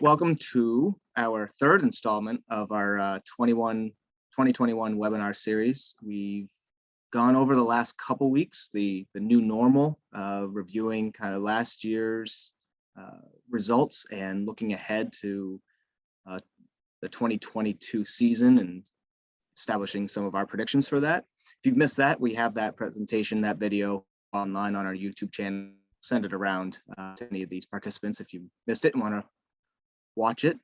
Welcome to our third installment of our 2021 webinar series. We've gone over the last couple weeks, the new normal, reviewing kind of last year's results and looking ahead to the 2022 season and establishing some of our predictions for that. If you've missed that, we have that presentation, that video online on our YouTube channel. Send it around to any of these participants if you missed it and want to watch it.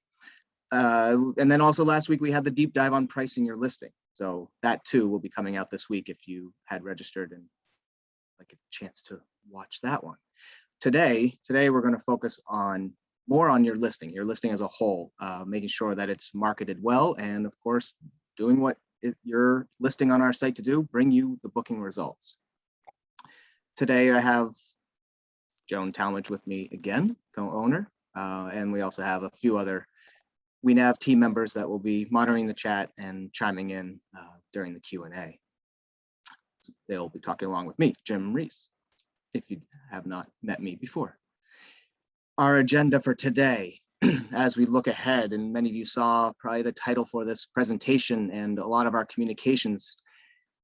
And then also last week we had the deep dive on pricing your listing. So that too will be coming out this week if you had registered and like a chance to watch that one. Today we're going to focus on more on your listing as a whole, making sure that it's marketed well, and of course doing what you're listing on our site to do, bring you the booking results. Today I have Joan Talmadge with me again, co-owner, and we also have a few other WeNav team members that will be monitoring the chat and chiming in during the Q&A. They'll be talking along with me, Jim Reese, if you have not met me before. Our agenda for today, as we look ahead, and many of you saw probably the title for this presentation and a lot of our communications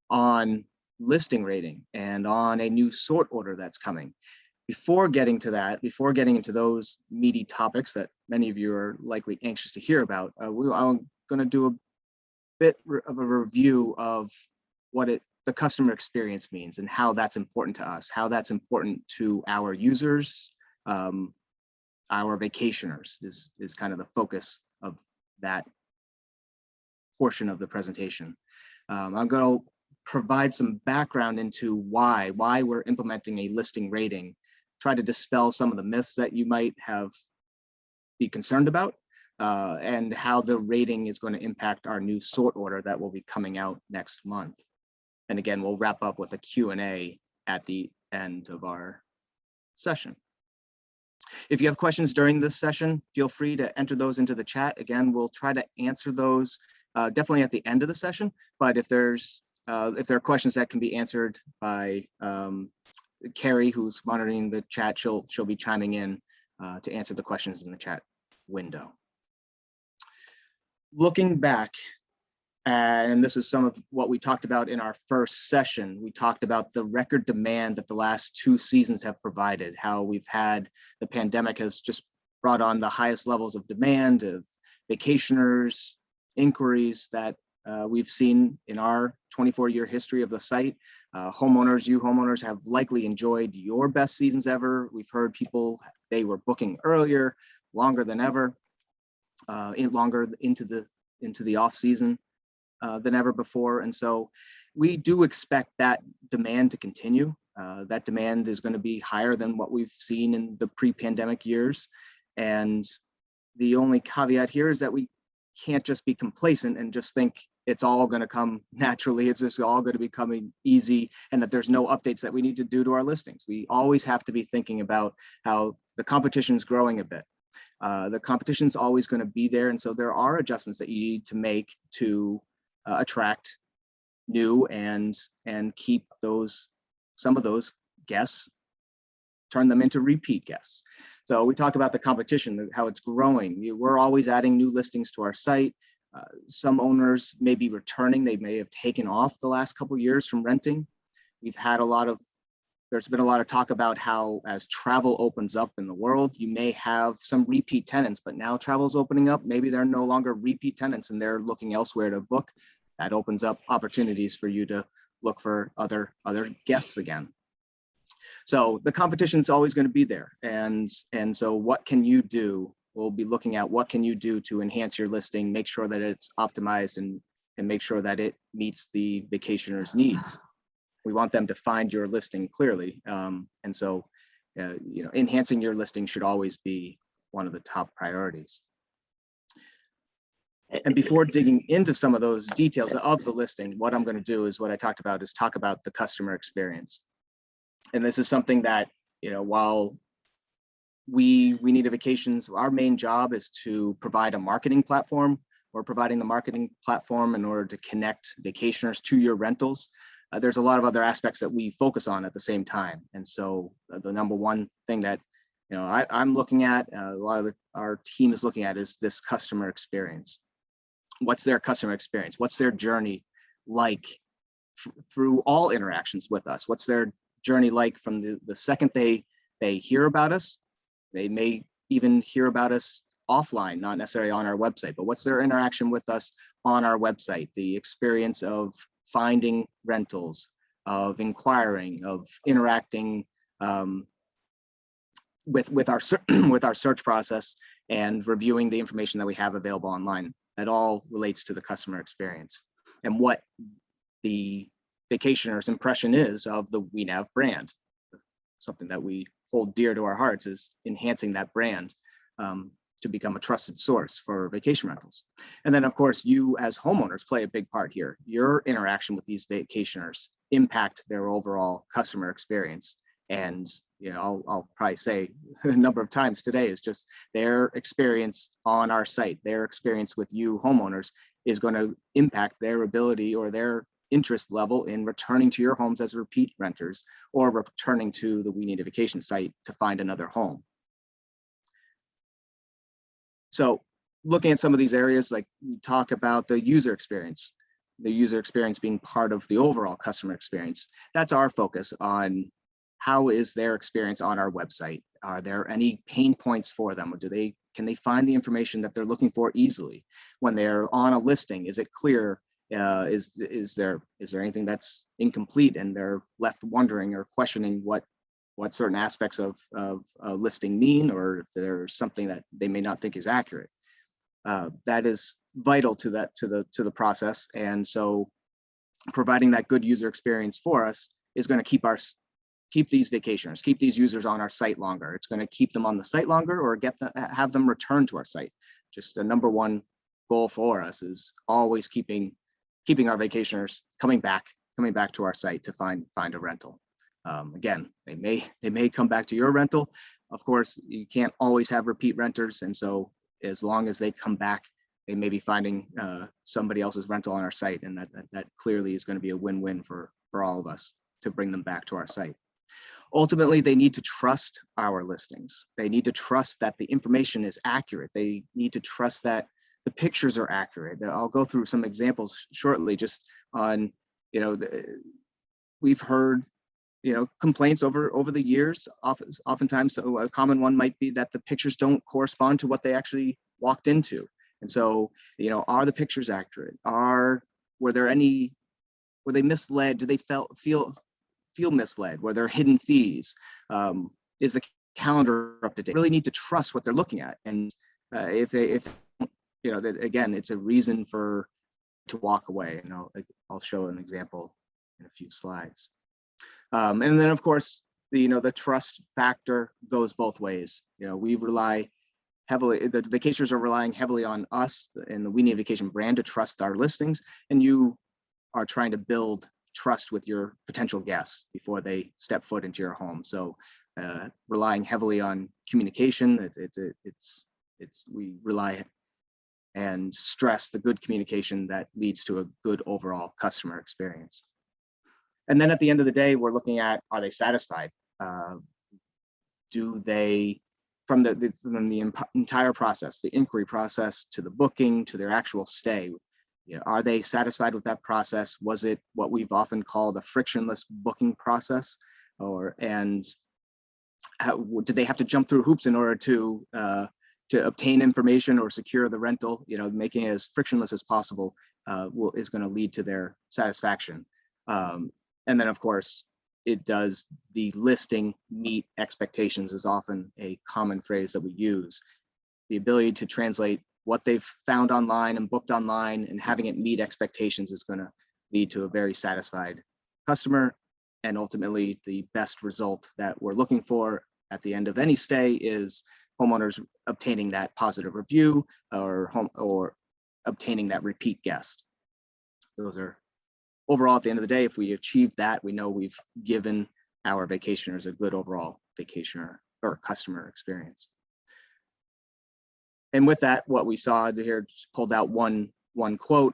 on listing rating and on a new sort order that's coming. Before getting to that, before getting into those meaty topics that many of you are likely anxious to hear about, I'm going to do a bit of a review of what the customer experience means and how that's important to us, how that's important to our users, our vacationers is kind of the focus of that portion of the presentation. I'm going to provide some background into why we're implementing a listing rating, try to dispel some of the myths that you might be concerned about, and how the rating is going to impact our new sort order that will be coming out next month. And again, we'll wrap up with a Q&A at the end of our session. If you have questions during this session, feel free to enter those into the chat. Again, we'll try to answer those definitely at the end of the session, but if there are questions that can be answered by Carrie, who's monitoring the chat, she'll be chiming in to answer the questions in the chat window. Looking back, and this is some of what we talked about in our first session, we talked about the record demand that the last 2 seasons have provided, how the pandemic has just brought on the highest levels of demand of vacationers, inquiries that we've seen in our 24-year history of the site. You homeowners have likely enjoyed your best seasons ever. We've heard people, they were booking earlier, longer than ever, longer into the off season than ever before. And so we do expect that demand to continue. That demand is going to be higher than what we've seen in the pre-pandemic years. And the only caveat here is that we can't just be complacent and just think it's all going to come naturally. It's just all going to be coming easy, and that there's no updates that we need to do to our listings. We always have to be thinking about how the competition is growing a bit. The competition is always going to be there, and so there are adjustments that you need to make to attract new and keep some of those guests, turn them into repeat guests. So we talked about the competition, how it's growing. We're always adding new listings to our site. Some owners may be returning. They may have taken off the last couple of years from renting. There's been a lot of talk about how as travel opens up in the world, you may have some repeat tenants, but now travel's opening up. Maybe they're no longer repeat tenants and they're looking elsewhere to book. That opens up opportunities for you to look for other guests again. So the competition is always going to be there. And so what can you do? We'll be looking at what can you do to enhance your listing, make sure that it's optimized and make sure that it meets the vacationer's needs. We want them to find your listing clearly. And so, enhancing your listing should always be one of the top priorities. And before digging into some of those details of the listing, what I'm going to do is what I talked about is talk about the customer experience. And this is something that, while we need a vacations, our main job is to provide a marketing platform. We're providing the marketing platform in order to connect vacationers to your rentals. There's a lot of other aspects that we focus on at the same time. And so the number one thing that I'm looking at, a lot of our team is looking at, is this customer experience. What's their customer experience? What's their journey like through all interactions with us? What's their journey like from the second they hear about us? They may even hear about us offline, not necessarily on our website, but what's their interaction with us on our website? The experience of finding rentals, of inquiring, of interacting with our with our search process and reviewing the information that we have available online. That all relates to the customer experience and what the vacationer's impression is of the WeNav brand. Something that we hold dear to our hearts is enhancing that brand to become a trusted source for vacation rentals. And then of course, you as homeowners play a big part here. Your interaction with these vacationers impact their overall customer experience. And I'll probably say a number of times today is just their experience on our site, their experience with you homeowners is going to impact their ability or their interest level in returning to your homes as repeat renters or returning to the We Need a Vacation site to find another home. So looking at some of these areas, like we talk about the user experience being part of the overall customer experience. That's our focus on how is their experience on our website? Are there any pain points for them? Or can they find the information that they're looking for easily? When they're on a listing, is it clear? Is there anything that's incomplete and they're left wondering or questioning what certain aspects of a listing mean, or if there's something that they may not think is accurate? That is vital to the process. And so providing that good user experience for us is going to keep these vacationers, keep these users on our site longer. It's going to keep them on the site longer or have them return to our site. Just the number one goal for us is always keeping our vacationers coming back to our site to find a rental. Again, they may come back to your rental. Of course, you can't always have repeat renters. And so as long as they come back, they may be finding somebody else's rental on our site. And that clearly is going to be a win-win for all of us to bring them back to our site. Ultimately, they need to trust our listings. They need to trust that the information is accurate. They need to trust that the pictures are accurate. I'll go through some examples shortly just on, we've heard, complaints over the years. Oftentimes, so a common one might be that the pictures don't correspond to what they actually walked into. And so, are the pictures accurate? Were they misled? Do they feel misled? Were there hidden fees? Is the calendar up to date? Really need to trust what they're looking at. And if again, it's a reason to walk away. And I'll show an example in a few slides. And then of course, the trust factor goes both ways. We rely heavily, the vacationers are relying heavily on us and the We Need a Vacation brand to trust our listings. And you are trying to build trust with your potential guests before they step foot into your home. So relying heavily on communication, we rely and stress the good communication that leads to a good overall customer experience. And then at the end of the day, we're looking at, are they satisfied? Do they, from the entire process, the inquiry process to the booking to their actual stay, are they satisfied with that process? Was it what we've often called a frictionless booking process? Did they have to jump through hoops in order to obtain information or secure the rental? Making it as frictionless as possible is going to lead to their satisfaction. And then of course, does the listing meet expectations is often a common phrase that we use. The ability to translate what they've found online and booked online and having it meet expectations is going to lead to a very satisfied customer. And ultimately, the best result that we're looking for at the end of any stay is homeowners obtaining that positive review or obtaining that repeat guest. Those are overall, at the end of the day, if we achieve that, we know we've given our vacationers a good overall vacationer or customer experience. And with that, what we saw here, just pulled out one quote.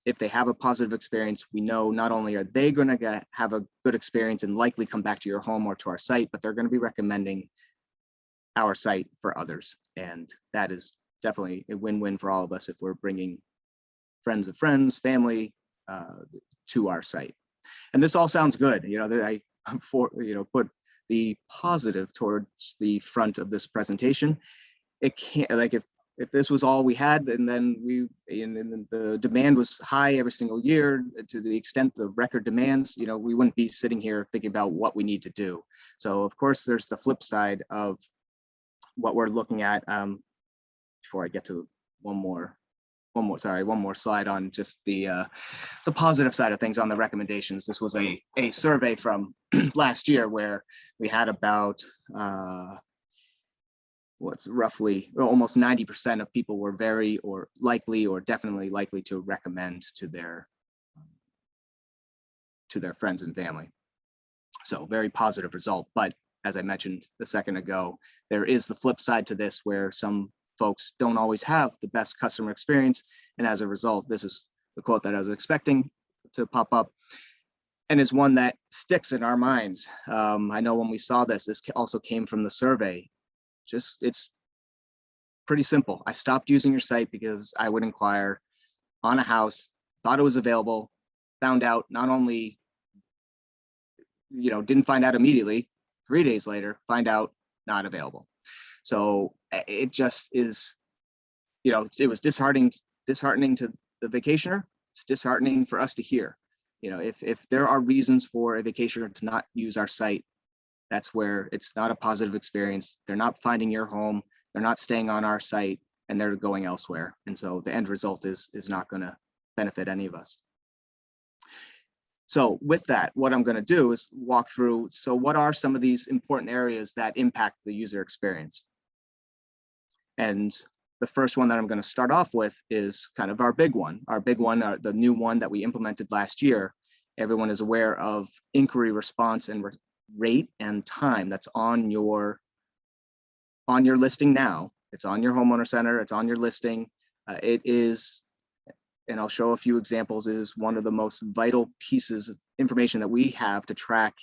If they have a positive experience, we know not only are they going to have a good experience and likely come back to your home or to our site, but they're going to be recommending our site for others. And that is definitely a win-win for all of us if we're bringing friends of friends, family to our site. And this all sounds good. I put the positive towards the front of this presentation. It can't, like, if this was all we had, and then the demand was high every single year to the extent the record demands, we wouldn't be sitting here thinking about what we need to do. So of course, there's the flip side of what we're looking at. Before I get to one more slide on just the positive side of things on the recommendations. This was a survey from last year where we had about roughly almost 90% of people were very or likely or definitely likely to recommend to their friends and family. So very positive result. But as I mentioned a second ago, there is the flip side to this where some folks don't always have the best customer experience. And as a result, this is the quote that I was expecting to pop up, and is one that sticks in our minds. I know when we saw this also came from the survey. It's pretty simple. I stopped using your site because I would inquire on a house, thought it was available, found out not only, didn't find out immediately, 3 days later, find out not available. So it just is, it was disheartening to the vacationer. It's disheartening for us to hear. If there are reasons for a vacationer to not use our site, that's where it's not a positive experience. They're not finding your home, they're not staying on our site, and they're going elsewhere. And so the end result is not going to benefit any of us. So with that, what I'm going to do is walk through, so what are some of these important areas that impact the user experience? And the first one that I'm going to start off with is kind of our big one, the new one that we implemented last year. Everyone is aware of inquiry response and rate and time. That's on your listing now. It's on your homeowner center, it's on your listing. It is, and I'll show a few examples, is one of the most vital pieces of information that we have to track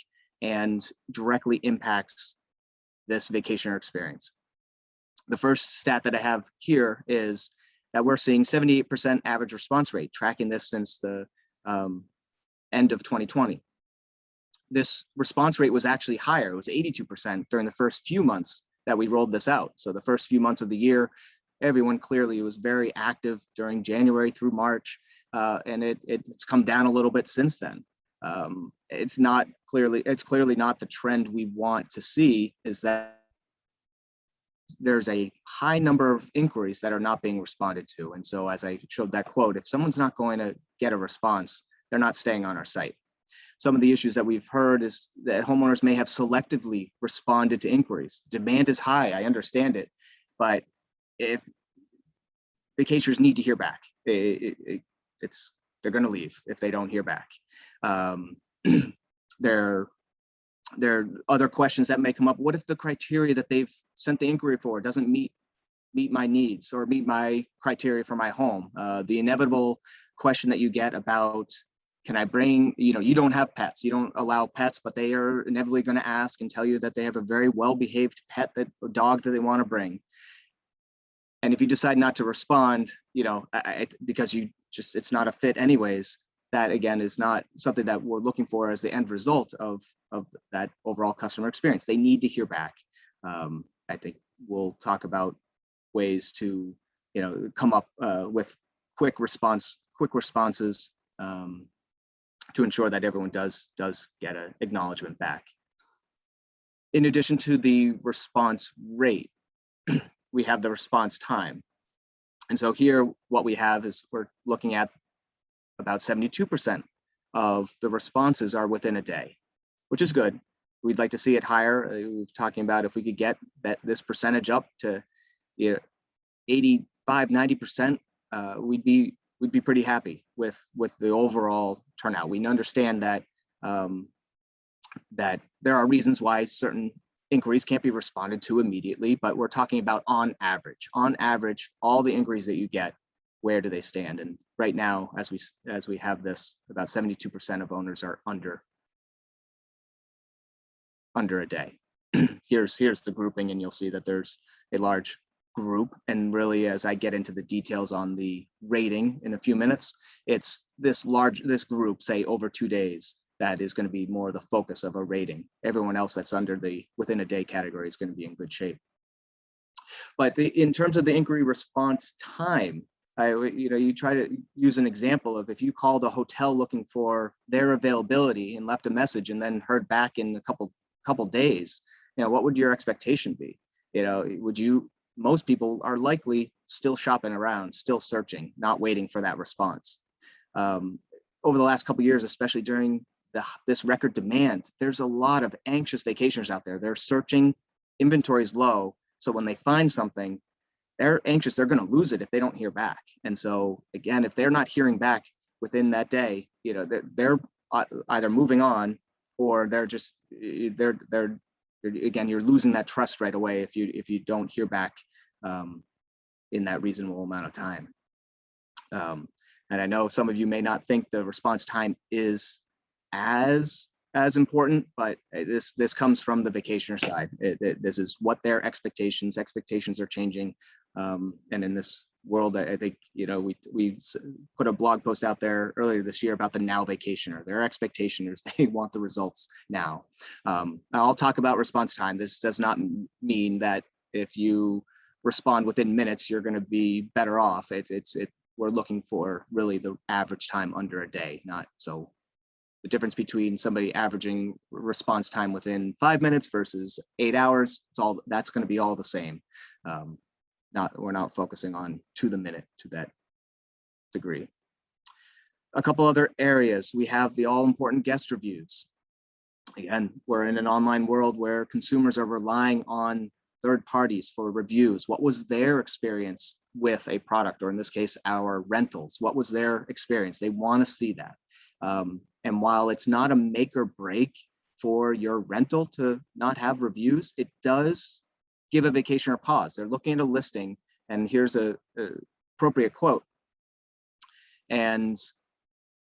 and directly impacts this vacationer experience. The first stat that I have here is that we're seeing 78% average response rate, tracking this since the end of 2020. This response rate was actually higher. It was 82% during the first few months that we rolled this out. So the first few months of the year, everyone clearly was very active during January through March, and it's come down a little bit since then. It's clearly not the trend we want to see, is that there's a high number of inquiries that are not being responded to. And so as I showed that quote, if someone's not going to get a response, they're not staying on our site. Some of the issues that we've heard is that homeowners may have selectively responded to inquiries. Demand is high, I understand it, but if vacationers need to hear back, they're going to leave if they don't hear back. There are other questions that may come up. What if the criteria that they've sent the inquiry for doesn't meet my needs or meet my criteria for my home? The inevitable question that you get about, can I bring, you don't have pets, you don't allow pets, but they are inevitably going to ask and tell you that they have a very well-behaved pet, or dog that they want to bring. And if you decide not to respond, because it's not a fit anyways, that again is not something that we're looking for as the end result of that overall customer experience. They need to hear back. I think we'll talk about ways to, come up with quick responses to ensure that everyone does get an acknowledgement back. In addition to the response rate, we have the response time. And so here, what we have is we're looking at about 72% of the responses are within a day, which is good. We'd like to see it higher. We're talking about if we could get this percentage up to 85, 90%, we'd be pretty happy with the overall turnout. We understand that that there are reasons why certain inquiries can't be responded to immediately, but we're talking about on average, all the inquiries that you get, where do they stand? And right now, as we have this, about 72% of owners are under a day. here's the grouping, and you'll see that there's a large group. And really, as I get into the details on the rating in a few minutes, it's this group, say over 2 days, that is going to be more the focus of a rating. Everyone else that's under the within a day category is going to be in good shape. But in terms of the inquiry response time, you try to use an example of if you called a hotel looking for their availability and left a message and then heard back in a couple days, what would your expectation be? Most people are likely still shopping around, still searching, not waiting for that response. Over the last couple of years, especially during this record demand, there's a lot of anxious vacationers out there. They're searching, inventory is low. So when they find something, they're anxious, they're going to lose it if they don't hear back. And so again, if they're not hearing back within that day, they're either moving on, or they're again, you're losing that trust right away if you don't hear back in that reasonable amount of time. And I know some of you may not think the response time is as important, but this comes from the vacationer side. This is what their expectations are changing. And in this world, I think, we put a blog post out there earlier this year about the now vacationer. Their expectation is they want the results now. I'll talk about response time. This does not mean that if you respond within minutes, you're going to be better off. We're looking for really the average time under a day, not so. The difference between somebody averaging response time within 5 minutes versus 8 hours, that's going to be all the same. We're not focusing on to the minute to that degree. A couple other areas, we have the all-important guest reviews. Again, we're in an online world where consumers are relying on third parties for reviews. What was their experience with a product, or in this case, our rentals? What was their experience? They want to see that. And while it's not a make or break for your rental to not have reviews, it does give a vacationer pause. They're looking at a listing, and here's a appropriate quote. And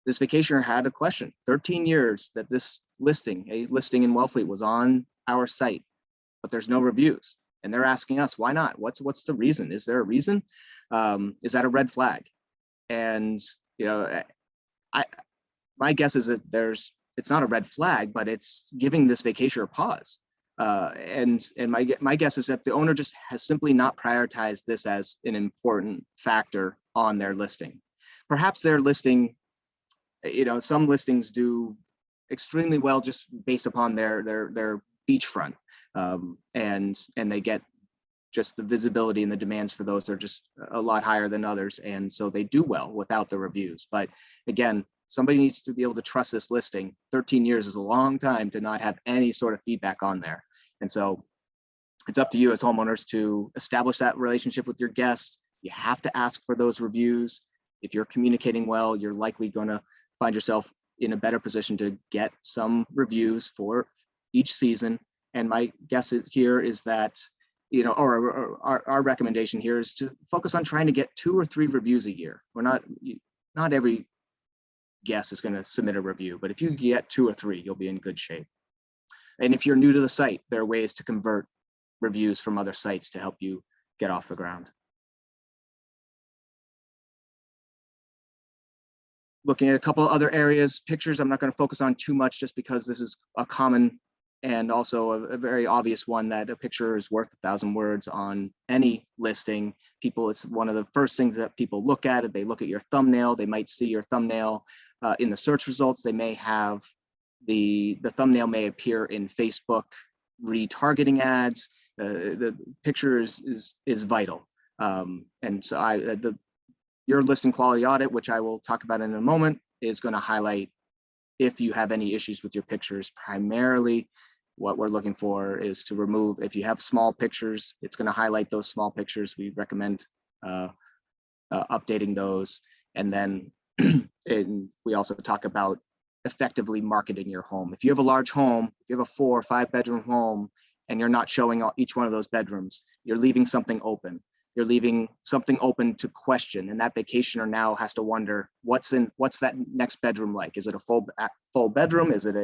this vacationer had a question. 13 years that this listing, a listing in Wellfleet, was on our site, but there's no reviews. And they're asking us, why not? What's the reason? Is there a reason? Is that a red flag? And my guess is that it's not a red flag, but it's giving this vacationer a pause. And my guess is that the owner just has simply not prioritized this as an important factor on their listing. Perhaps their listing, some listings do extremely well just based upon their beachfront, and they get just the visibility, and the demands for those are just a lot higher than others, and so they do well without the reviews. But again, somebody needs to be able to trust this listing. 13 years is a long time to not have any sort of feedback on there. And so it's up to you as homeowners to establish that relationship with your guests. You have to ask for those reviews. If you're communicating well, you're likely going to find yourself in a better position to get some reviews for each season. And my guess here is that, our recommendation here is to focus on trying to get 2 or 3 reviews a year. Not every guest is going to submit a review, but if you get 2 or 3, you'll be in good shape. And if you're new to the site, there are ways to convert reviews from other sites to help you get off the ground. Looking at a couple of other areas, pictures, I'm not going to focus on too much just because this is a common and also a very obvious one, that a picture is worth 1,000 words on any listing. It's one of the first things that people look at. They look at your thumbnail. They might see your thumbnail in the search results. They may have the thumbnail may appear in Facebook retargeting ads. The picture is vital. And so your listing quality audit, which I will talk about in a moment, is going to highlight if you have any issues with your pictures. Primarily, what we're looking for is to remove, if you have small pictures, it's going to highlight those small pictures. We recommend updating those. And then we also talk about effectively marketing your home. If you have a large home, if you have a 4 or 5 bedroom home, and you're not showing each one of those bedrooms, you're leaving something open. You're leaving something open to question, and that vacationer now has to wonder, what's that next bedroom like? Is it a full bedroom? Is it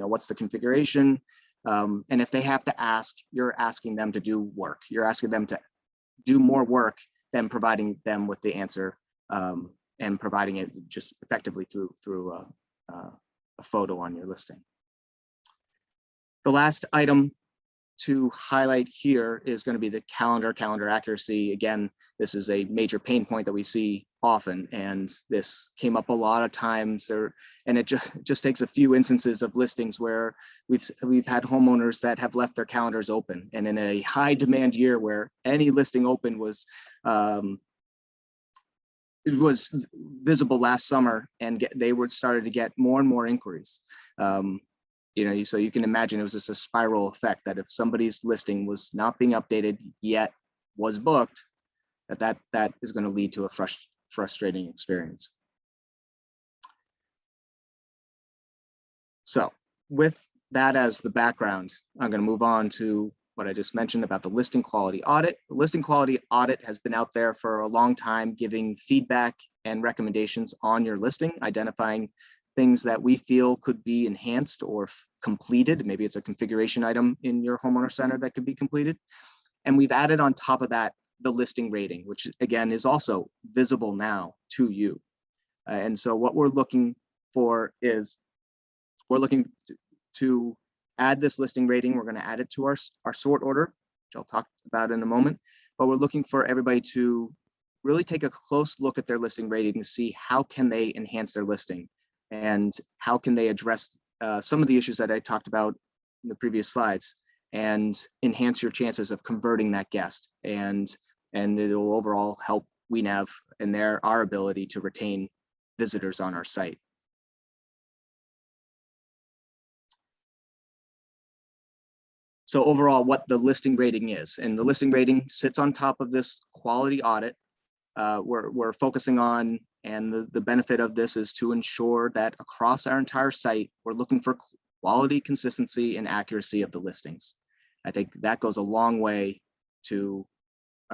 what's the configuration? And if they have to ask, you're asking them to do work. You're asking them to do more work than providing them with the answer, and providing it just effectively through a photo on your listing. The last item to highlight here is going to be the calendar accuracy. Again, this is a major pain point that we see often, and this came up a lot of times there, and it just takes a few instances of listings where we've had homeowners that have left their calendars open, and in a high demand year where any listing open was it was visible last summer, and they were started to get more and more inquiries. You know, so you can imagine it was just a spiral effect that if somebody's listing was not being updated yet was booked, that is going to lead to a frustrating experience. So with that as the background, I'm going to move on to what I just mentioned about the listing quality audit. The listing quality audit has been out there for a long time, giving feedback and recommendations on your listing, identifying things that we feel could be enhanced or completed. Maybe it's a configuration item in your homeowner center that could be completed. And we've added on top of that the listing rating, which again is also visible now to you. And so what we're looking for is we're looking to add this listing rating. We're going to add it to our sort order, which I'll talk about in a moment. But we're looking for everybody to really take a close look at their listing rating to see how can they enhance their listing and how can they address some of the issues that I talked about in the previous slides and enhance your chances of converting that guest. And it will overall help WeNav and our ability to retain visitors on our site. So overall, what the listing rating is, and the listing rating sits on top of this quality audit. We're focusing on, and the benefit of this is to ensure that across our entire site, we're looking for quality, consistency, and accuracy of the listings. I think that goes a long way to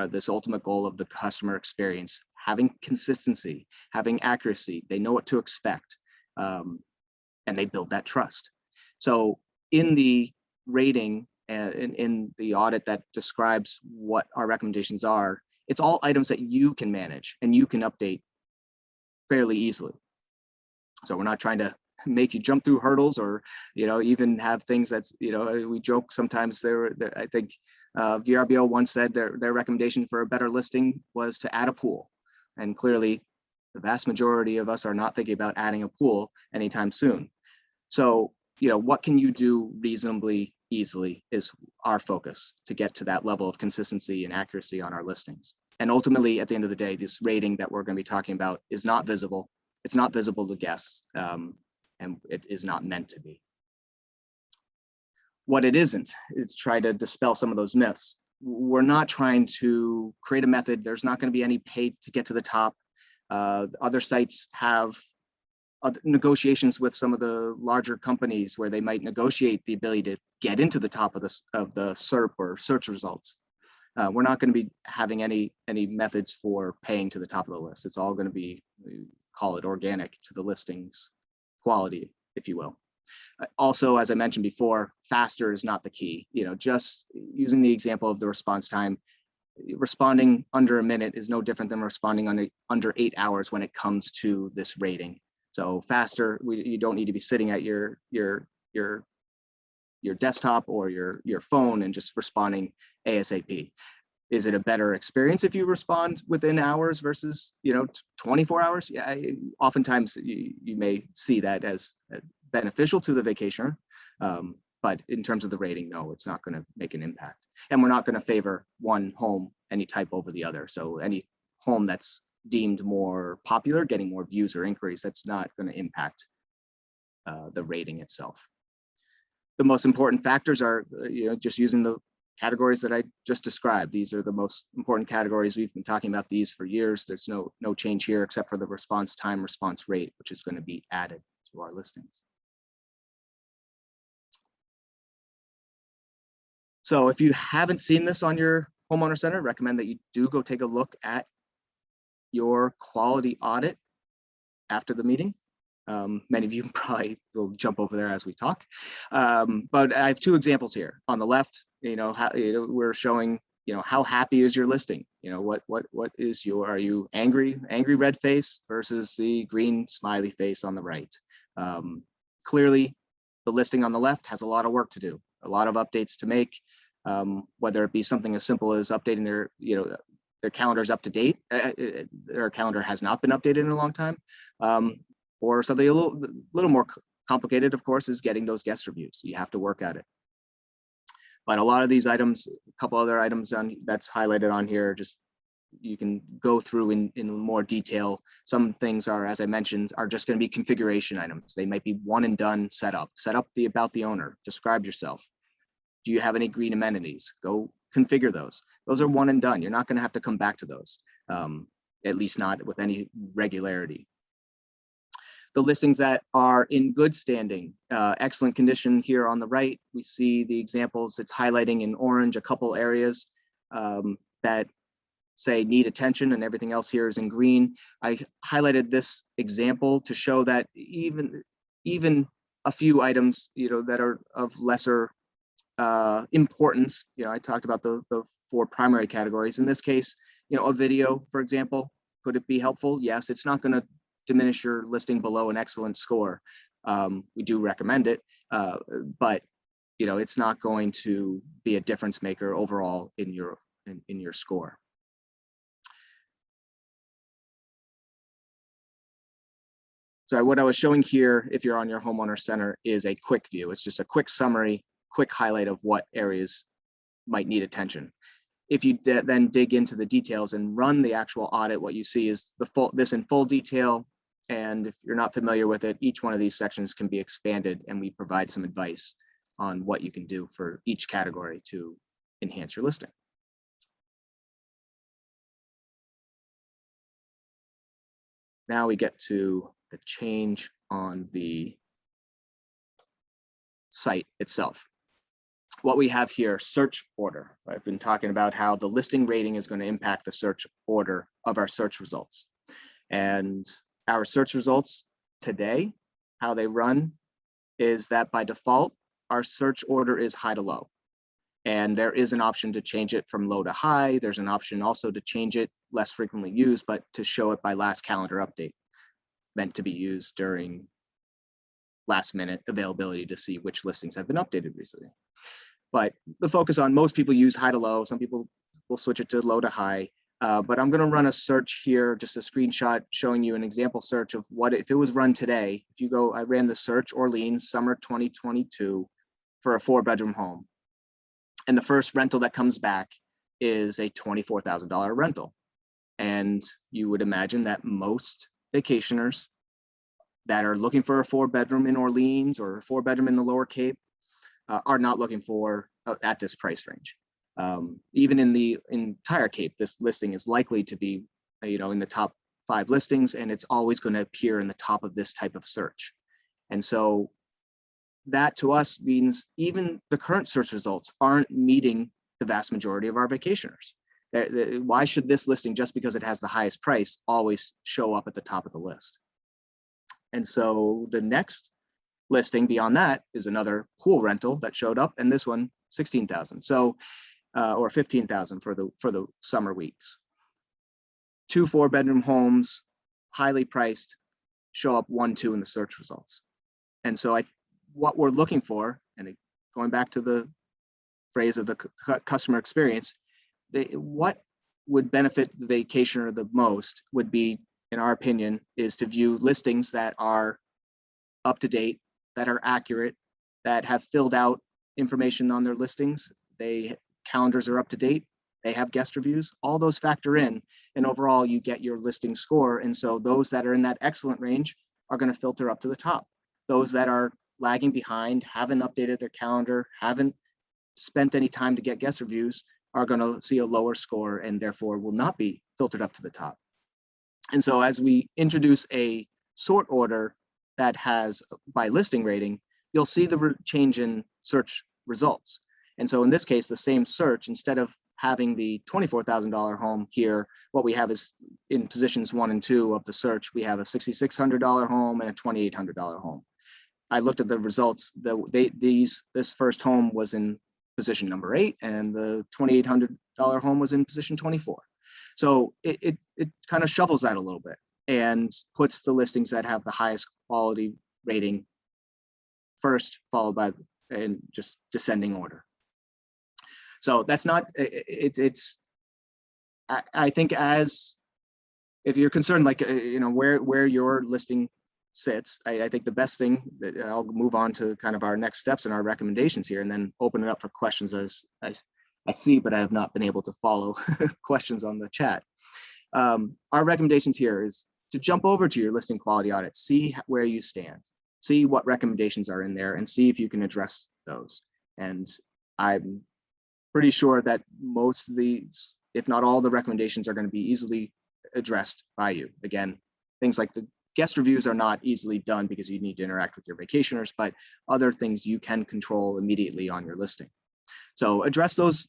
this ultimate goal of the customer experience, having consistency, having accuracy. They know what to expect, and they build that trust. So in the rating, in the audit that describes what our recommendations are, it's all items that you can manage and you can update fairly easily. So we're not trying to make you jump through hurdles or, you know, even have things that's, you know, we joke sometimes I think VRBO once said their recommendation for a better listing was to add a pool. And clearly the vast majority of us are not thinking about adding a pool anytime soon. So, you know, what can you do reasonably easily is our focus to get to that level of consistency and accuracy on our listings. And ultimately, at the end of the day, this rating that we're going to be talking about is not visible. It's not visible to guests, and it is not meant to be. What it isn't, is try to dispel some of those myths. We're not trying to create a method. There's not going to be any pay to get to the top. Other sites have negotiations with some of the larger companies where they might negotiate the ability to get into the top of the SERP or search results. We're not going to be having any methods for paying to the top of the list. It's all going to be, we call it organic to the listings quality, if you will. Also, as I mentioned before, faster is not the key. You know, just using the example of the response time, responding under a minute is no different than responding under 8 hours when it comes to this rating. So faster, you don't need to be sitting at your desktop or your phone and just responding ASAP. Is it a better experience if you respond within hours versus 24 hours? Yeah, oftentimes you may see that as beneficial to the vacationer, but in terms of the rating, no, it's not going to make an impact. And we're not going to favor one home any type over the other. So any home that's deemed more popular, getting more views or inquiries, that's not going to impact the rating itself. The most important factors are, just using the categories that I just described. These are the most important categories. We've been talking about these for years. There's no change here except for the response time, response rate, which is going to be added to our listings. So if you haven't seen this on your homeowner center, I recommend that you do go take a look at your quality audit after the meeting. Many of you probably will jump over there as we talk. But I have two examples here. On the left, we're showing, how happy is your listing? What is are you angry red face versus the green smiley face on the right? Clearly, the listing on the left has a lot of work to do, a lot of updates to make, whether it be something as simple as updating their calendar's up to date. Their calendar has not been updated in a long time. Or something a little more complicated, of course, is getting those guest reviews. You have to work at it. But a lot of these items, a couple other items that's highlighted on here, just you can go through in more detail. Some things are, as I mentioned, are just going to be configuration items. They might be one and done setup. Set up about the owner, describe yourself. Do you have any green amenities? Go configure those. Those are one and done. You're not going to have to come back to those, at least not with any regularity. The listings that are in good standing, excellent condition here on the right, we see the examples. It's highlighting in orange a couple areas that say need attention, and everything else here is in green. I highlighted this example to show that even a few items, that are of lesser importance. I talked about the four primary categories. In this case, a video, for example, could it be helpful? Yes, it's not going to diminish your listing below an excellent score. We do recommend it, but it's not going to be a difference maker overall in your score. So what I was showing here, if you're on your homeowner center, is a quick view. It's just a quick summary, quick highlight of what areas might need attention. If you then dig into the details and run the actual audit, what you see is this in full detail. And if you're not familiar with it, each one of these sections can be expanded, and we provide some advice on what you can do for each category to enhance your listing. Now we get to the change on the site itself. What we have here, search order. I've been talking about how the listing rating is going to impact the search order of our search results. And our search results today, how they run, is that by default, our search order is high to low. And there is an option to change it from low to high. There's an option also to change it less frequently used, but to show it by last calendar update, meant to be used during last minute availability to see which listings have been updated recently. But the focus on, most people use high to low. Some people will switch it to low to high. But I'm going to run a search here, just a screenshot showing you an example search of what if it was run today. If you go, I ran the search Orleans summer 2022 for a 4-bedroom home. And the first rental that comes back is a $24,000 rental. And you would imagine that most vacationers that are looking for a 4-bedroom in Orleans or a 4-bedroom in the Lower Cape are not looking for at this price range. Even in the entire Cape, this listing is likely to be, in the top 5 listings, and it's always going to appear in the top of this type of search. And so that to us means even the current search results aren't meeting the vast majority of our vacationers. Why should this listing, just because it has the highest price, always show up at the top of the list? And so the next listing beyond that is another pool rental that showed up, and this one 16,000. So or 15,000 for the summer weeks. 2 4-bedroom homes, highly priced, show up 1, 2 in the search results. And so what we're looking for, and going back to the phrase of the customer experience, what would benefit the vacationer the most would be, in our opinion, is to view listings that are up to date, that are accurate, that have filled out information on their listings. Calendars are up to date, they have guest reviews, all those factor in, and overall you get your listing score. And so those that are in that excellent range are going to filter up to the top. Those that are lagging behind, haven't updated their calendar, haven't spent any time to get guest reviews, are going to see a lower score and therefore will not be filtered up to the top. And so as we introduce a sort order that has by listing rating, you'll see the change in search results. And so in this case, the same search, instead of having the $24,000 home here, what we have is in positions 1 and 2 of the search, we have a $6,600 home and a $2,800 home. I looked at the results. This first home was in position number 8, and the $2,800 home was in position 24. So it kind of shuffles that a little bit and puts the listings that have the highest quality rating first, followed by in just descending order. So that's not, I think, as if you're concerned, like, where your listing sits, I think the best thing that I'll move on to kind of our next steps and our recommendations here, and then open it up for questions as I see, but I have not been able to follow questions on the chat. Our recommendations here is to jump over to your listing quality audit, see where you stand, see what recommendations are in there, and see if you can address those. And I'm pretty sure that most of these, if not all the recommendations, are going to be easily addressed by you. Again, things like the guest reviews are not easily done because you need to interact with your vacationers, but other things you can control immediately on your listing. So address those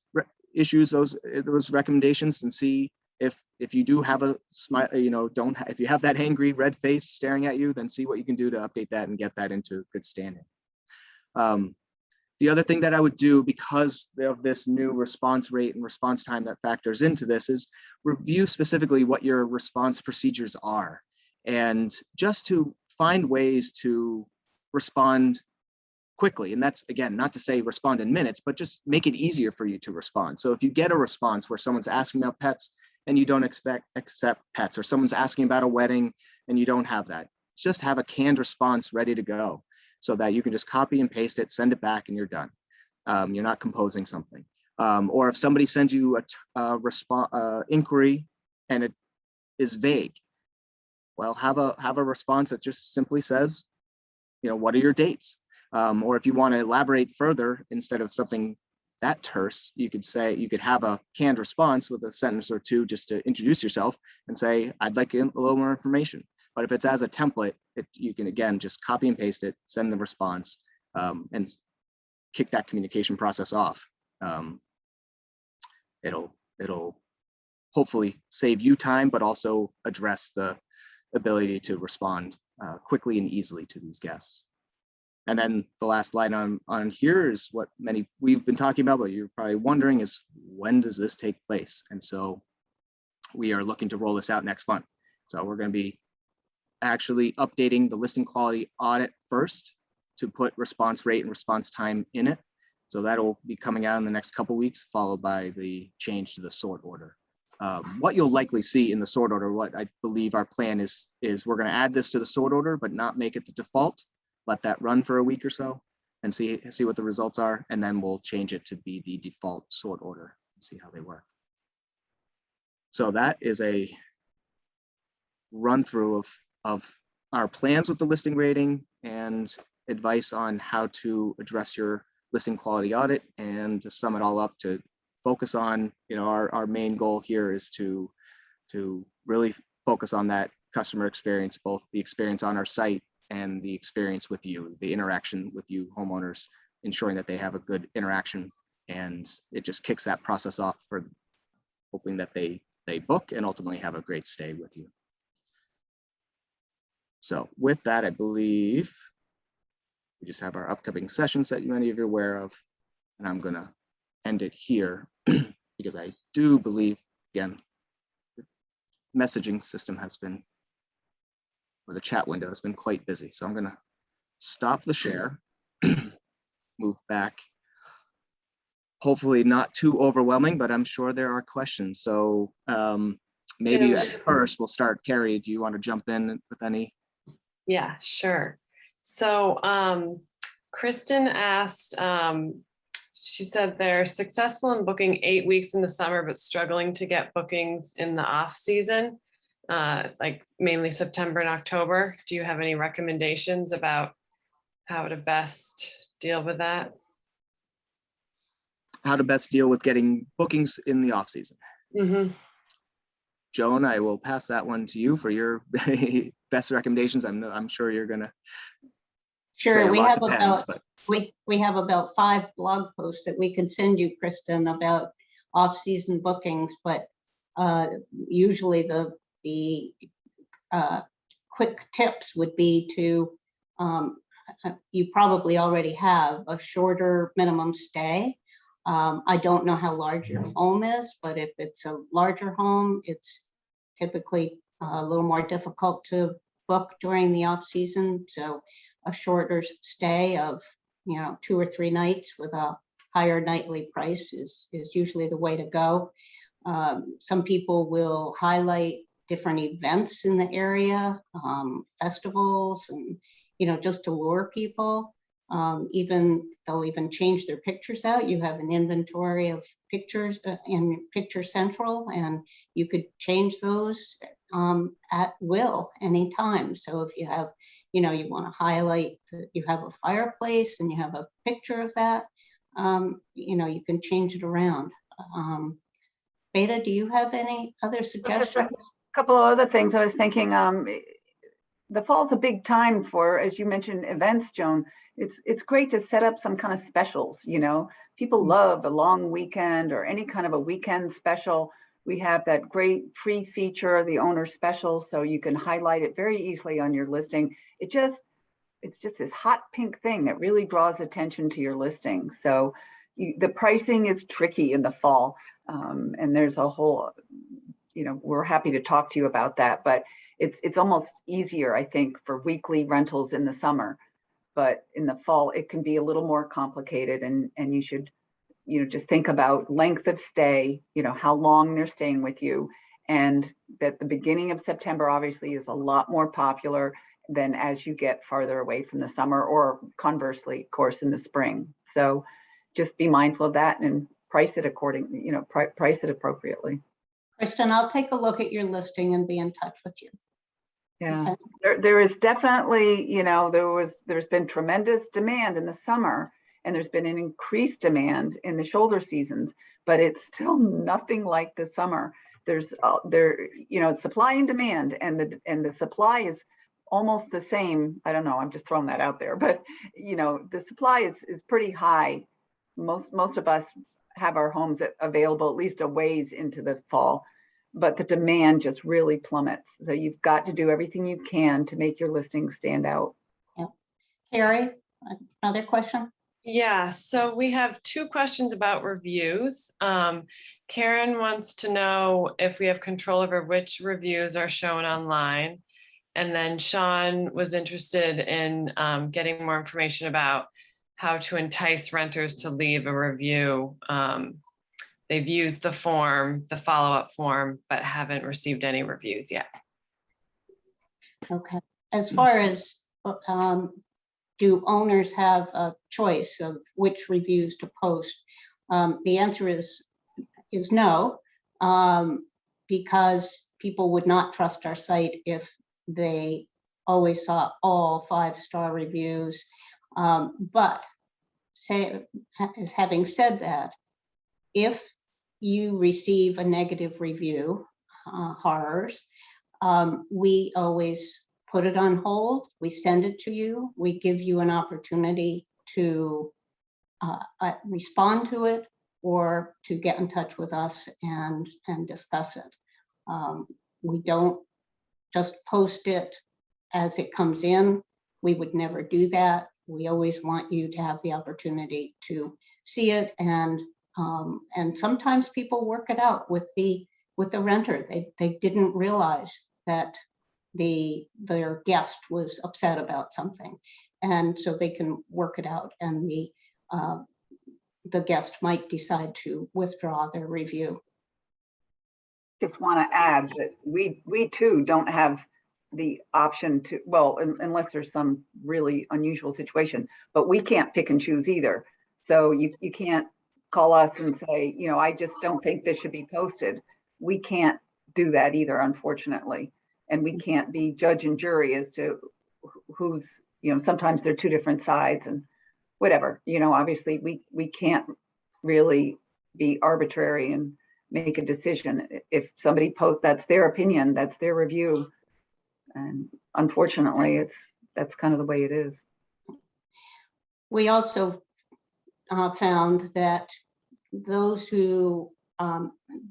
issues, those recommendations, and see if you do have a smile, if you have that angry red face staring at you, then see what you can do to update that and get that into good standing. The other thing that I would do, because of this new response rate and response time that factors into this, is review specifically what your response procedures are, and just to find ways to respond quickly. And that's, again, not to say respond in minutes, but just make it easier for you to respond. So if you get a response where someone's asking about pets and you don't accept pets, or someone's asking about a wedding and you don't have that, just have a canned response ready to go, so that you can just copy and paste it, send it back, and you're done. You're not composing something. Or if somebody sends you a inquiry and it is vague, well, have a response that just simply says, what are your dates? Or if you want to elaborate further, instead of something that terse, you could have a canned response with a sentence or two just to introduce yourself and say, I'd like a little more information. But if it's as a template, you can, again, just copy and paste it, send the response, and kick that communication process off. It'll hopefully save you time, but also address the ability to respond quickly and easily to these guests. And then the last line on here is what we've been talking about, but you're probably wondering, is when does this take place? And so we are looking to roll this out next month. So we're going to be actually updating the listing quality audit first to put response rate and response time in it. So that'll be coming out in the next couple of weeks, followed by the change to the sort order. What you'll likely see in the sort order, what I believe our plan is we're going to add this to the sort order, but not make it the default. Let that run for a week or so and see what the results are, and then we'll change it to be the default sort order and see how they work. So that is a run through of our plans with the listing rating and advice on how to address your listing quality audit. And to sum it all up, to focus on, our main goal here is to really focus on that customer experience, both the experience on our site and the experience with you, the interaction with you homeowners, ensuring that they have a good interaction, and it just kicks that process off for hoping that they book and ultimately have a great stay with you. So with that, I believe we just have our upcoming sessions that many of you are aware of, and I'm gonna end it here because I do believe, again, the messaging system has been, or the chat window has been quite busy. So I'm gonna stop the share, move back. Hopefully not too overwhelming, but I'm sure there are questions. So maybe at first we'll start. Carrie, do you want to jump in with any? Yeah, sure. So Kristen asked, she said they're successful in booking 8 weeks in the summer, but struggling to get bookings in the off season, like mainly September and October. Do you have any recommendations about how to best deal with that? How to best deal with getting bookings in the off season. Mm-hmm. Joan, I will pass that one to you for your best recommendations. I'm sure you're gonna. Sure, we have about 5 blog posts that we can send you, Kristen, about off-season bookings, but usually the the quick tips would be to, you probably already have a shorter minimum stay. I don't know how large your home is, but if it's a larger home, it's typically a little more difficult to book during the off season. So a shorter stay of, 2 or 3 nights with a higher nightly price is usually the way to go. Some people will highlight different events in the area, festivals, and just to lure people. They'll even change their pictures out. You have an inventory of pictures in Picture Central, and you could change those at will anytime. So if you have, you want to highlight that you have a fireplace and you have a picture of that, you can change it around. Beta, do you have any other suggestions? A couple of other things I was thinking. The fall's a big time for, as you mentioned, events, Joan. It's great to set up some kind of specials. People love a long weekend or any kind of a weekend special. We have that great free feature, the owner special, so you can highlight it very easily on your listing. It's just this hot pink thing that really draws attention to your listing. So the pricing is tricky in the fall, and there's a whole, we're happy to talk to you about that, but it's almost easier, I think, for weekly rentals in the summer. But in the fall, it can be a little more complicated, and you should, just think about length of stay, how long they're staying with you, and that the beginning of September obviously is a lot more popular than as you get farther away from the summer, or conversely, of course, in the spring. So just be mindful of that and price it accordingly, price it appropriately. Kristen, I'll take a look at your listing and be in touch with you. Yeah, okay. There is definitely, there's been tremendous demand in the summer, and there's been an increased demand in the shoulder seasons, but it's still nothing like the summer. There's supply and demand, and the supply is almost the same. I don't know, I'm just throwing that out there, but the supply is pretty high. Most of us have our homes available at least a ways into the fall, but the demand just really plummets. So you've got to do everything you can to make your listing stand out. Yeah. Carrie, another question? Yeah, so we have 2 questions about reviews. Karen wants to know if we have control over which reviews are shown online. And then Sean was interested in getting more information about how to entice renters to leave a review. They've used the form, the follow-up form, but haven't received any reviews yet. Okay. As far as do owners have a choice of which reviews to post? The answer is no, because people would not trust our site if they always saw all 5-star reviews. But having said that, if you receive a negative review, horrors, we always put it on hold. We send it to you. We give you an opportunity to respond to it or to get in touch with us and discuss it. We don't just post it as it comes in. We would never do that. We always want you to have the opportunity to see it, and sometimes people work it out with the renter. They didn't realize that their guest was upset about something, and so they can work it out, and the guest might decide to withdraw their review. Just want to add that we too don't have the option to, well, unless there's some really unusual situation, but we can't pick and choose either. So you can't call us and say, I just don't think this should be posted. We can't do that either, unfortunately. And we can't be judge and jury as to who's, sometimes they're 2 different sides and whatever, obviously we can't really be arbitrary and make a decision. If somebody posts, that's their opinion, that's their review. And unfortunately, that's kind of the way it is. We also found that those who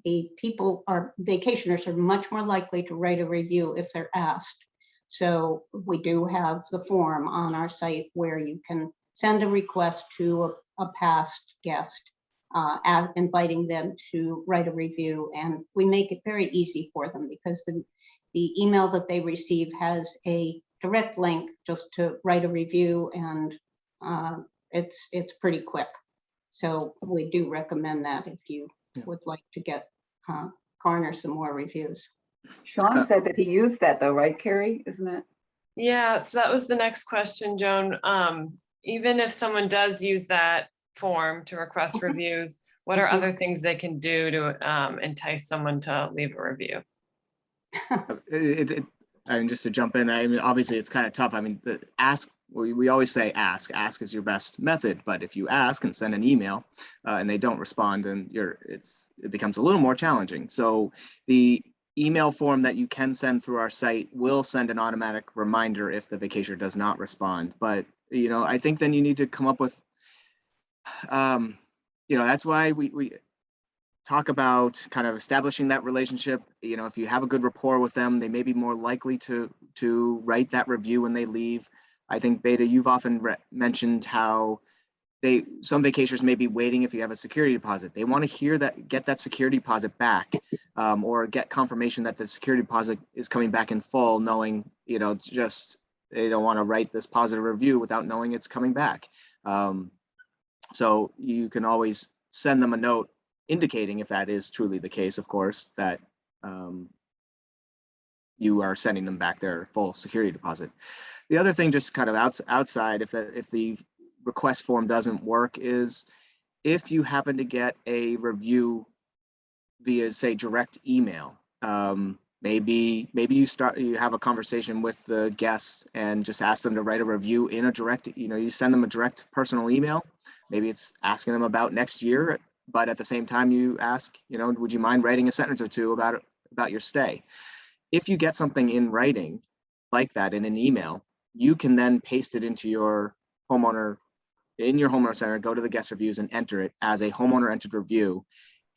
the people are, vacationers are much more likely to write a review if they're asked. So we do have the form on our site where you can send a request to a past guest, inviting them to write a review. And we make it very easy for them because the email that they receive has a direct link just to write a review, and it's pretty quick. So we do recommend that if you would like to get garner some more reviews. Sean said that he used that though, right, Carrie? Isn't that? Yeah, so that was the next question, Joan. Even if someone does use that form to request reviews, what are other things they can do to entice someone to leave a review? I mean, just to jump in, I mean, obviously it's kind of tough. I mean, we always say ask is your best method, but if you ask and send an email and they don't respond, then it becomes a little more challenging. So the email form that you can send through our site will send an automatic reminder if the vacationer does not respond. But, you know, I think then you need to come up with, you know, that's why we talk about kind of establishing that relationship. You know, if you have a good rapport with them, they may be more likely to write that review when they leave. I think, Beta, you've often mentioned how some vacationers may be waiting if you have a security deposit. They want to get that security deposit back, or get confirmation that the security deposit is coming back in full, knowing, you know, just they don't want to write this positive review without knowing it's coming back. So you can always send them a note indicating, if that is truly the case, of course, that you are sending them back their full security deposit. The other thing, just kind of outside, if the request form doesn't work, is if you happen to get a review via, say, direct email, maybe you have a conversation with the guests and just ask them to write a review in a direct, you know, you send them a direct personal email. Maybe it's asking them about next year, but at the same time you ask, you know, would you mind writing a sentence or two about your stay? If you get something in writing like that in an email, you can then paste it into your homeowner center, go to the guest reviews and enter it as a homeowner entered review.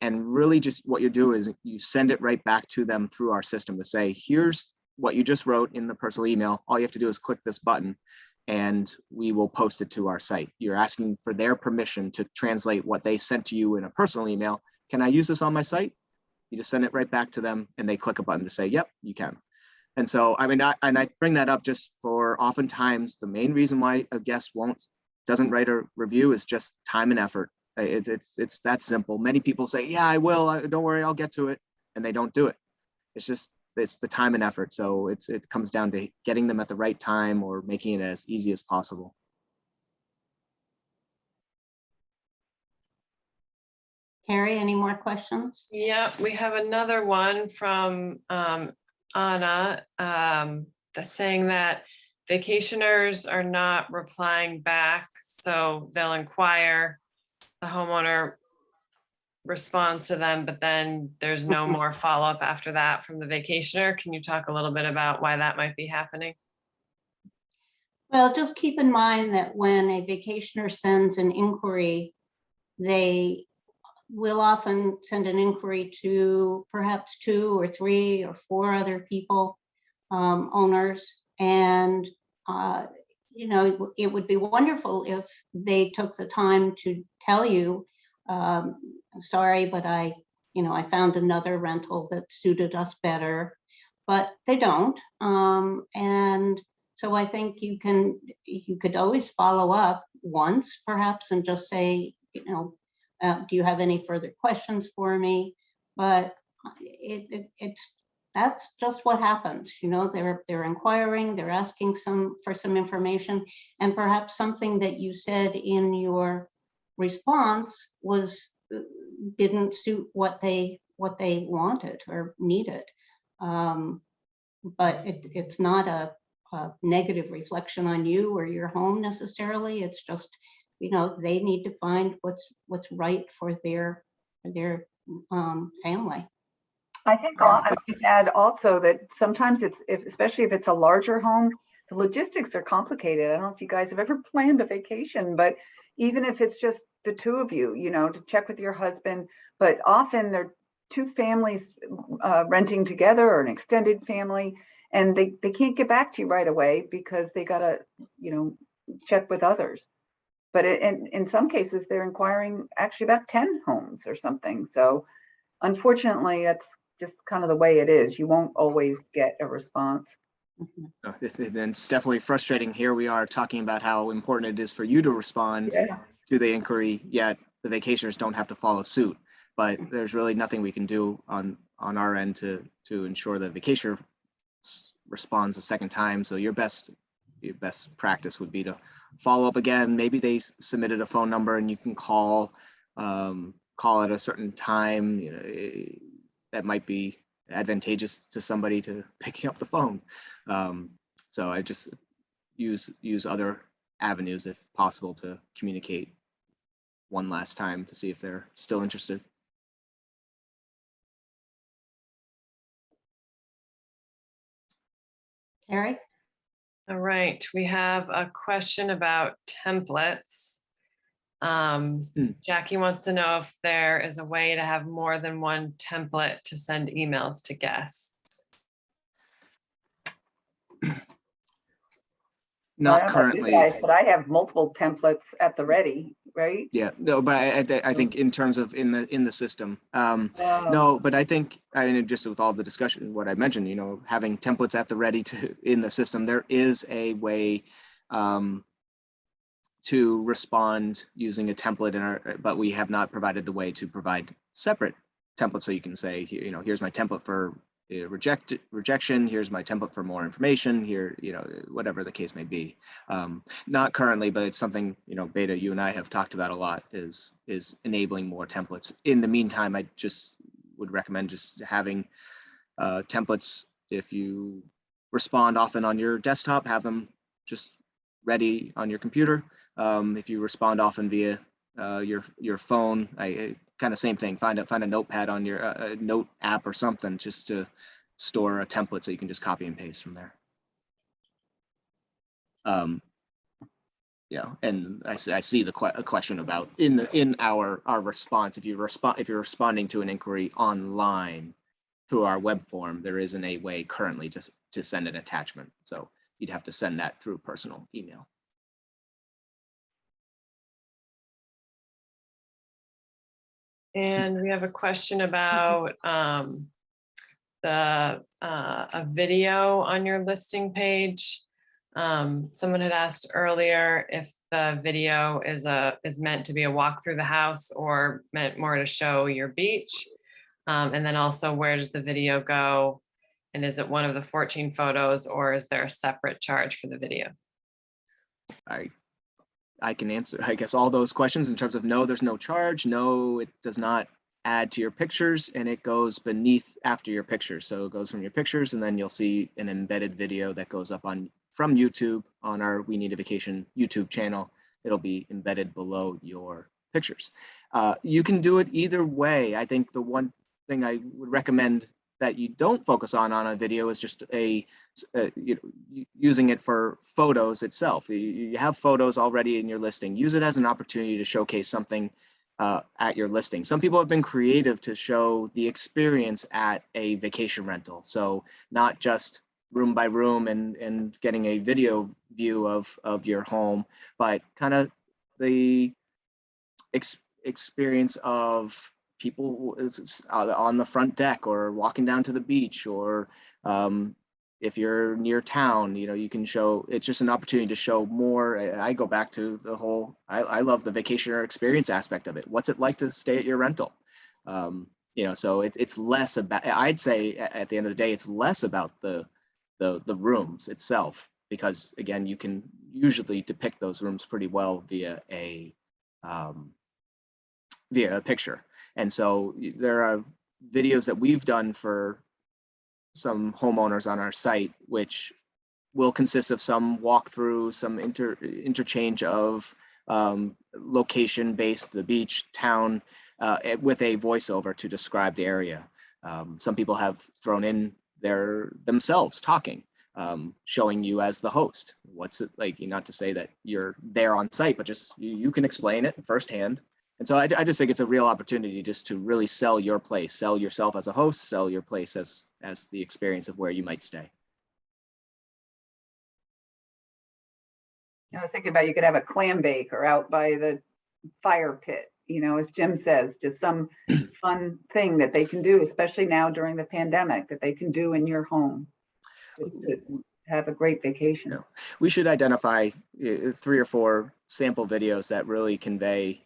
And really just what you do is you send it right back to them through our system to say, here's what you just wrote in the personal email. All you have to do is click this button and we will post it to our site. You're asking for their permission to translate what they sent to you in a personal email. Can I use this on my site? You just send it right back to them and they click a button to say, yep, you can. And so, I mean, I bring that up just for oftentimes the main reason why a guest doesn't write a review is just time and effort. It's that simple. Many people say, yeah, I will, don't worry, I'll get to it. And they don't do it. It's the time and effort. So it comes down to getting them at the right time or making it as easy as possible. Carrie, any more questions? Yeah, we have another one from Anna, that's saying that vacationers are not replying back, so they'll inquire, the homeowner responds to them, but then there's no more follow-up after that from the vacationer. Can you talk a little bit about why that might be happening? Well, just keep in mind that when a vacationer sends an inquiry, they will often send an inquiry to perhaps 2 or 3 or 4 other people, owners. And, you know, it would be wonderful if they took the time to tell you, sorry, but I found another rental that suited us better, but they don't. And so I think you could always follow up once perhaps and just say, you know, do you have any further questions for me? But that's just what happens. You know, they're inquiring, they're asking for some information, and perhaps something that you said in your response didn't suit what they wanted or needed. But it's not a negative reflection on you or your home necessarily. It's just, you know, they need to find what's right for their family. I think I would just add also that sometimes especially if it's a larger home, the logistics are complicated. I don't know if you guys have ever planned a vacation, but even if it's just the two of you, you know, to check with your husband. But often they're two families renting together or an extended family, and they can't get back to you right away because they gotta, you know, check with others. But in some cases, they're inquiring actually about 10 homes or something. So unfortunately, that's just kind of the way it is. You won't always get a response. Mhm. And it's definitely frustrating. Here we are talking about how important it is for you to respond Yeah. to the inquiry, yet the vacationers don't have to follow suit. But there's really nothing we can do on our end to ensure that vacationer responds a second time. So your best practice would be to follow up again. Maybe they submitted a phone number and you can call at a certain time. You know, that might be advantageous to somebody to picking up the phone. So I just use other avenues if possible to communicate one last time to see if they're still interested. Carrie? All right, we have a question about templates. Jackie wants to know if there is a way to have more than one template to send emails to guests. I Not don't know about you currently. guys, but I have multiple templates at the ready, right? Yeah, no, but I think in terms of in the system, Oh. no, but I think, I mean, just with all the discussion, what I mentioned, you know, having templates at the ready to in the system, there is a way to respond using a template in our, but we have not provided the way to provide separate templates. So you can say, you know, here's my template for rejection. Here's my template for more information here, you know, whatever the case may be. Not currently, but it's something, you know, Beta, you and I have talked about a lot, is enabling more templates. In the meantime, I just would recommend just having templates. If you respond often on your desktop, have them just ready on your computer. If you respond often via your phone, I kind of same thing. Find a notepad on your note app or something just to store a template so you can just copy and paste from there. Yeah, and I see the question about in our response. If you're responding to an inquiry online through our web form, there isn't a way currently to send an attachment. So you'd have to send that through personal email. And we have a question about a video on your listing page. Someone had asked earlier if the video is meant to be a walk through the house or meant more to show your beach. And then also, where does the video go? And is it one of the 14 photos, or is there a separate charge for the video? I can answer, I guess, all those questions in terms of no, there's no charge. No, it does not add to your pictures, and it goes beneath after your pictures. So it goes from your pictures, and then you'll see an embedded video that goes up from YouTube on our We Need a Vacation YouTube channel. It'll be embedded below your pictures. You can do it either way. I think the one thing I would recommend that you don't focus on a video is just using it for photos itself. You have photos already in your listing. Use it as an opportunity to showcase something at your listing. Some people have been creative to show the experience at a vacation rental. So not just room by room and getting a video view of your home, but kind of the experience of people on the front deck or walking down to the beach, or if you're near town, you know, you can show, it's just an opportunity to show more. I go back to the whole, I love the vacationer experience aspect of it. What's it like to stay at your rental? You know, so it's less about, I'd say at the end of the day, it's less about the rooms itself, because again, you can usually depict those rooms pretty well via a picture. And so there are videos that we've done for some homeowners on our site, which will consist of some walkthrough, some interchange of location-based, the beach, town, with a voiceover to describe the area. Some people have thrown in themselves talking, showing you as the host. What's it like? Not to say that you're there on site, but just you can explain it firsthand. And so I just think it's a real opportunity just to really sell your place, sell yourself as a host, sell your place as the experience of where you might stay. I was thinking about, you could have a clam bake or out by the fire pit, you know, as Jim says, just some fun thing that they can do, especially now during the pandemic, that they can do in your home. Just to have a great vacation. Yeah. We should identify 3 or 4 sample videos that really convey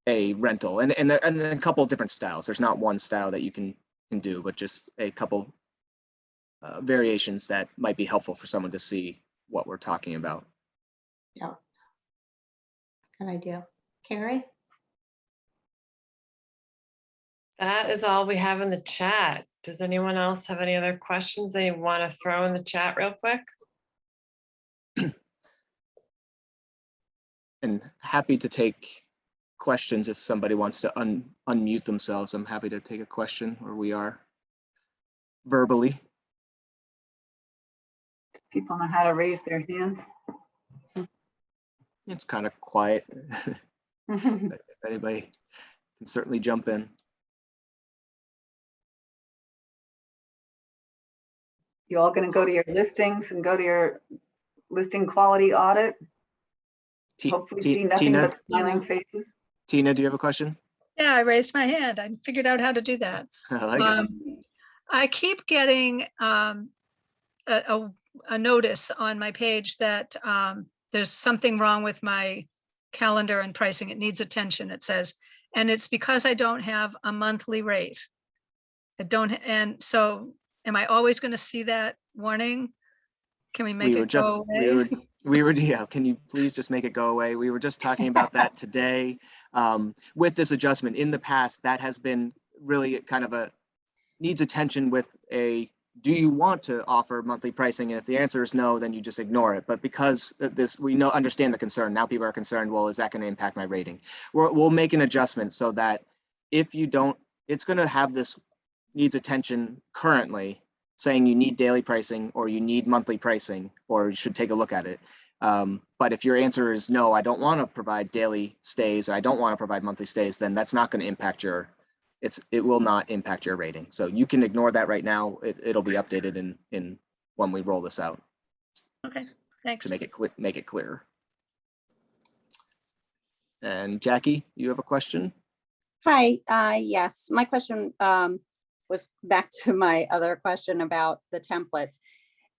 a rental, and a couple of different styles. There's not one style that you can do, but just a couple variations that might be helpful for someone to see what we're talking about. Yeah. Good idea. Carrie? That is all we have in the chat. Does anyone else have any other questions they want to throw in the chat real quick? And happy to take questions if somebody wants to unmute themselves. I'm happy to take a question, or we are verbally. People know how to raise their hands. It's kind of quiet. If anybody can certainly jump in. You all gonna go to your listings and go to your listing quality audit? Hopefully see nothing Tina, but smiling faces. Tina, do you have a question? Yeah, I raised my hand. I figured out how to do that. I like it. I keep getting a notice on my page that there's something wrong with my calendar and pricing. It needs attention, it says. And it's because I don't have a monthly rate. And so am I always going to see that warning? Can we make it go away? Yeah, can you please just make it go away? We were just talking about that today. With this adjustment in the past, that has been really kind of needs attention with do you want to offer monthly pricing? And if the answer is no, then you just ignore it. But because we understand the concern. Now people are concerned, well, is that going to impact my rating? We'll make an adjustment so that if you don't, it's going to have this needs attention currently, saying you need daily pricing or you need monthly pricing, or you should take a look at it. But if your answer is no, I don't want to provide daily stays, or I don't want to provide monthly stays, then that's not going to impact it will not impact your rating. So you can ignore that right now. It'll be updated in when we roll this out. Okay, thanks. To make it clearer. And Jackie, you have a question? Hi, yes, my question was back to my other question about the templates.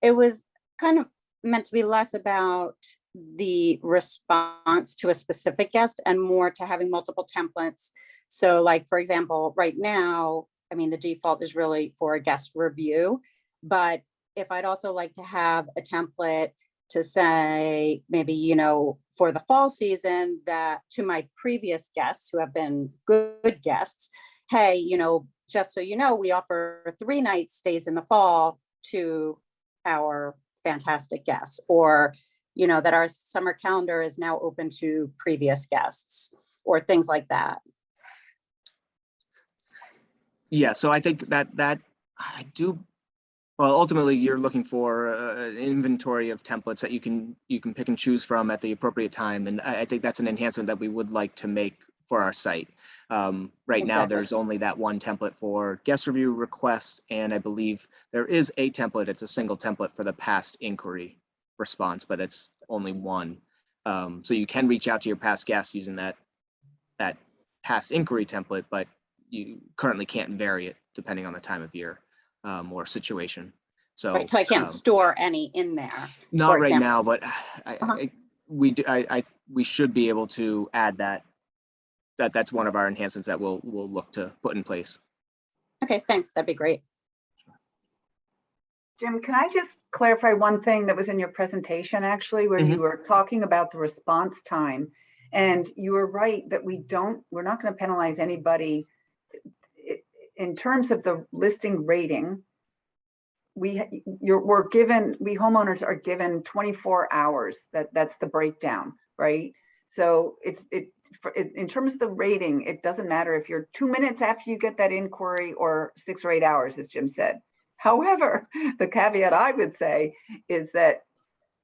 It was kind of meant to be less about the response to a specific guest and more to having multiple templates. So like, for example, right now, I mean, the default is really for a guest review, but if I'd also like to have a template to say, maybe, you know, for the fall season, that to my previous guests who have been good guests, hey, you know, just so you know, we offer 3-night stays in the fall to our fantastic guests, or, you know, that our summer calendar is now open to previous guests, or things like that. Yeah, so I think that I do. Well, ultimately, you're looking for an inventory of templates that you can pick and choose from at the appropriate time, and I think that's an enhancement that we would like to make for our site. Right now, there's only that one template for guest review request, and I believe there is a template. It's a single template for the past inquiry response, but it's only one. So you can reach out to your past guests using that past inquiry template, but you currently can't vary it depending on the time of year or situation. So, Right, so I can't store any in there. Not right now, but we should be able to add that. That's one of our enhancements that we'll look to put in place. Okay, thanks. That'd be great. Jim, can I just clarify one thing that was in your presentation, actually, where you were talking about the response time, and you were right that we're not going to penalize anybody in terms of the listing rating. We homeowners are given 24 hours. That's the breakdown, right? So in terms of the rating, it doesn't matter if you're 2 minutes after you get that inquiry or 6 or 8 hours, as Jim said. However, the caveat I would say is that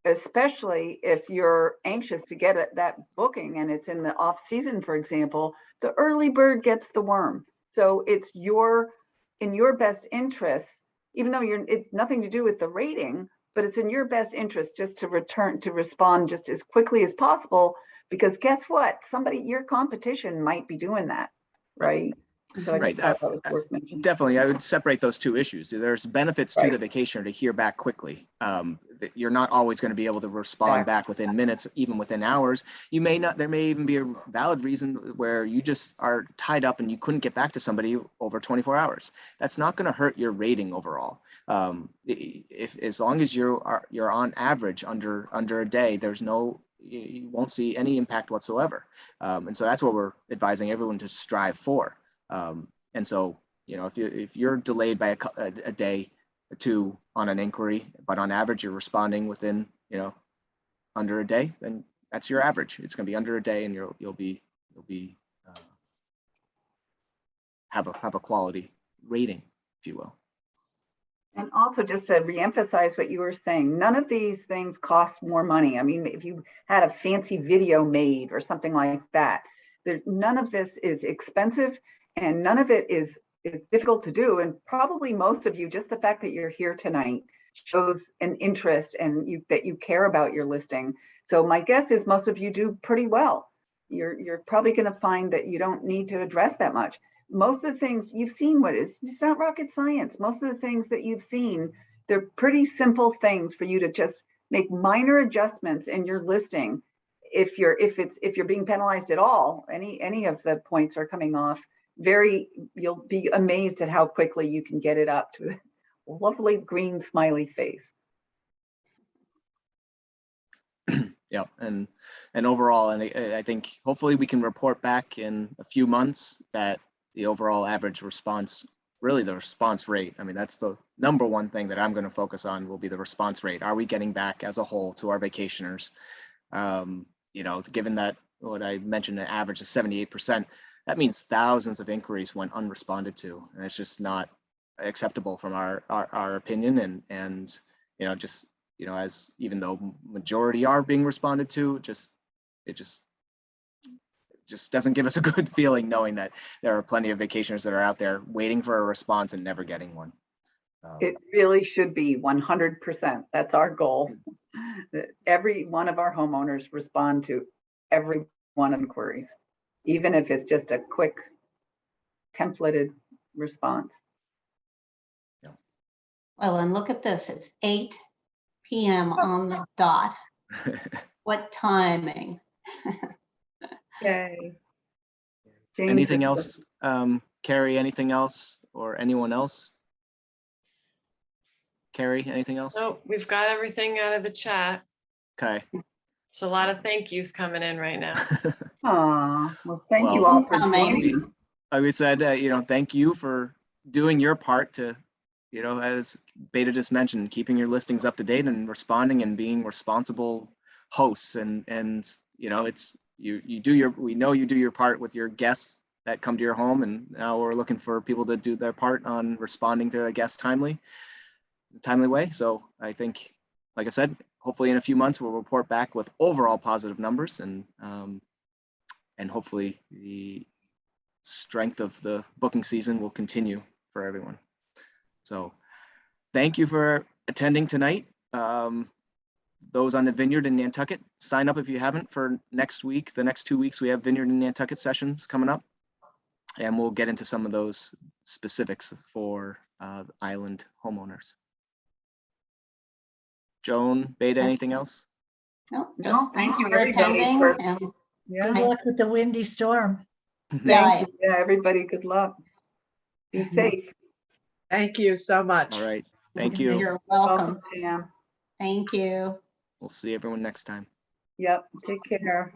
especially if you're anxious to get that booking and it's in the off season, for example, the early bird gets the worm. So it's in your best interest, even though it's nothing to do with the rating, but it's in your best interest just to respond just as quickly as possible, because guess what? Your competition might be doing that, right? So I Right. just thought that was worth mentioning. Definitely, I would separate those two issues. There's benefits to Right. the vacationer to hear back quickly. That you're not always going to be able to respond Exactly. back within minutes, even within hours. You may not, there may even be a valid reason where you just are tied up and you couldn't get back to somebody over 24 hours. That's not going to hurt your rating overall. If as long as you're on average under a day, you won't see any impact whatsoever. And so that's what we're advising everyone to strive for. And so, if you're delayed by a day or two on an inquiry, but on average you're responding within, under a day, then that's your average. It's going to be under a day, and you'll be have a quality rating, if you will. And also, just to reemphasize what you were saying, none of these things cost more money. I mean, if you had a fancy video made or something like that, none of this is expensive, and none of it is difficult to do. And probably most of you, just the fact that you're here tonight shows an interest and that you care about your listing. So my guess is most of you do pretty well. You're probably going to find that you don't need to address that much. Most of the things you've seen, it's not rocket science. Most of the things that you've seen, they're pretty simple things for you to just make minor adjustments in your listing. If you're being penalized at all, any of the points are coming off, you'll be amazed at how quickly you can get it up to a lovely green smiley face. Yeah, and overall, and I think hopefully we can report back in a few months that the overall average response, really the response rate, I mean, that's the number one thing that I'm going to focus on, will be the response rate. Are we getting back as a whole to our vacationers? Given that what I mentioned, an average of 78%, that means thousands of inquiries went unresponded to, and it's just not acceptable from our opinion. And as even though majority are being responded to, it just doesn't give us a good feeling knowing that there are plenty of vacationers that are out there waiting for a response and never getting one. It really should be 100%. That's our goal. That every one of our homeowners respond to every one of the inquiries, even if it's just a quick templated response. Well, and look at this, it's 8 p.m. on the dot. What timing? Yay. James Anything is else, Carrie, anything else, or anyone else? Carrie, anything else? Oh, we've got everything out of the chat. Okay. So a lot of thank yous coming in right now. Well, thank you Well, all for Incoming. joining. Like we said, thank you for doing your part to, as Beta just mentioned, keeping your listings up to date and responding and being responsible hosts. And it's we know you do your part with your guests that come to your home, and now we're looking for people to do their part on responding to the guests timely way. So I think, like I said, hopefully in a few months we'll report back with overall positive numbers, and hopefully the strength of the booking season will continue for everyone. So thank you for attending tonight. Those on the Vineyard in Nantucket, sign up if you haven't for next week. The next 2 weeks we have Vineyard in Nantucket sessions coming up, and we'll get into some of those specifics for island homeowners. Joan, Beta, anything else? No, No, just thank thanks you, for everybody, attending. for- And Yeah, Good luck with the windy storm. yeah, yeah, everybody, good luck. Be safe. Thank you so much. All right. Thank you. you're welcome. Sam. Thank you. We'll see everyone next time. Yep, take care.